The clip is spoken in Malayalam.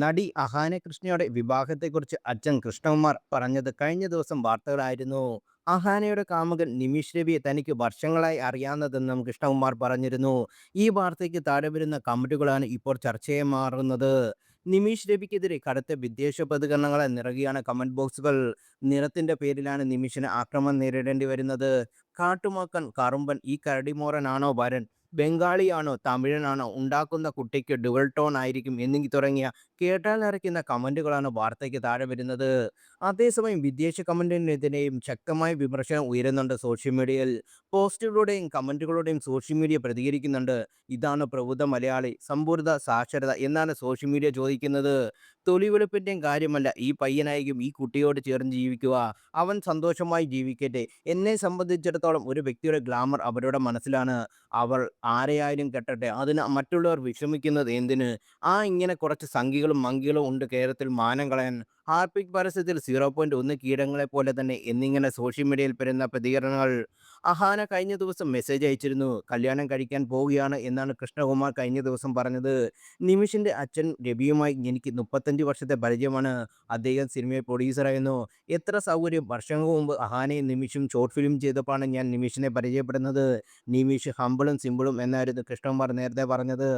നടി അഹാന കൃഷ്ണയുടെ വിവാഹത്തെക്കുറിച്ച് അച്ഛൻ കൃഷ്ണകുമാർ പറഞ്ഞത് കഴിഞ്ഞ ദിവസം വാർത്തകളായിരുന്നു. അഹാനയുടെ കാമുകൻ നിമിഷ് രവിയെ തനിക്ക് വർഷങ്ങളായി അറിയാവുന്നതെന്നും കൃഷ്ണകുമാർ പറഞ്ഞിരുന്നു. ഈ വാർത്തയ്ക്ക് താഴെ വരുന്ന കമന്റുകളാണ് ഇപ്പോൾ ചർച്ചയായി മാറുന്നത്. നിമിഷ് രവിക്കെതിരെ കടുത്ത വിദ്വേഷ പ്രതികരണങ്ങളെ നിറയുകയാണ് കമന്റ് ബോക്സുകൾ. നിറത്തിന്റെ പേരിലാണ് നിമിഷിന് ആക്രമണം നേരിടേണ്ടി വരുന്നത്. കാട്ടുമാക്കൻ, കറുമ്പൻ, ഈ കരടിമോറനാണോ വരൻ, ബംഗാളിയാണോ തമിഴനാണോ, ഉണ്ടാക്കുന്ന കുട്ടിക്ക് ഡുവൽ ടോൺ ആയിരിക്കും എന്നിങ്ങി തുടങ്ങിയ കേട്ടാൽ അരയ്ക്കുന്ന കമന്റുകളാണ് വാർത്തയ്ക്ക് താഴെ വരുന്നത്. അതേസമയം വിദ്വേഷ കമന്റിനെതിരെയും ശക്തമായ വിമർശനം ഉയരുന്നുണ്ട് സോഷ്യൽ മീഡിയയിൽ. പോസ്റ്റുകളുടെയും കമന്റുകളുടെയും സോഷ്യൽ മീഡിയ പ്രതികരിക്കുന്നുണ്ട്. ഇതാണ് പ്രബുദ്ധ മലയാളി, സമ്പൂർണ്ണ സാക്ഷരത എന്നാണ് സോഷ്യൽ മീഡിയ ചോദിക്കുന്നത്. തൊലി വെളുപ്പിൻ്റെയും കാര്യമല്ല ഈ പയ്യനായിരിക്കും ഈ കുട്ടിയോട് ചേർന്ന് ജീവിക്കുക. അവൻ സന്തോഷമായി ജീവിക്കട്ടെ. എന്നെ സംബന്ധിച്ചിടത്തോളം ഒരു വ്യക്തിയുടെ ഗ്ലാമർ അവരുടെ മനസ്സിലാണ്. അവൾ ആരെയായാലും കെട്ടട്ടെ. അതിന് മറ്റുള്ളവർ വിഷമിക്കുന്നത് എന്തിന്? ഇങ്ങനെ കുറച്ച് സംഘികളും മങ്കികളും ഉണ്ട് കേരളത്തിൽ മാനം കളയാൻ. ഹാർപ്പിക് പരസ്യത്തിൽ 0.1 കീടങ്ങളെ പോലെ തന്നെ എന്നിങ്ങനെ സോഷ്യൽ മീഡിയയിൽ വരുന്ന പ്രതികരണങ്ങൾ. അഹാന കഴിഞ്ഞ ദിവസം മെസ്സേജ് അയച്ചിരുന്നു. കല്യാണം കഴിക്കാൻ പോവുകയാണ് എന്നാണ് കൃഷ്ണകുമാർ കഴിഞ്ഞ ദിവസം പറഞ്ഞത്. നിമിഷിന്റെ അച്ഛൻ രവിയുമായി എനിക്ക് 35 വർഷത്തെ പരിചയമാണ്. അദ്ദേഹം സിനിമയിൽ പ്രൊഡ്യൂസറായിരുന്നു. എത്ര സൗകര്യം. വർഷങ്ങൾക്ക് മുമ്പ് അഹാനയും നിമിഷും ഷോർട്ട് ഫിലിം ചെയ്തപ്പോഴാണ് ഞാൻ നിമിഷിനെ പരിചയപ്പെടുന്നത്. നിമിഷ് ഹമ്പിളും സിമ്പിളും എന്നായിരുന്നു കൃഷ്ണകുമാർ നേരത്തെ പറഞ്ഞത്.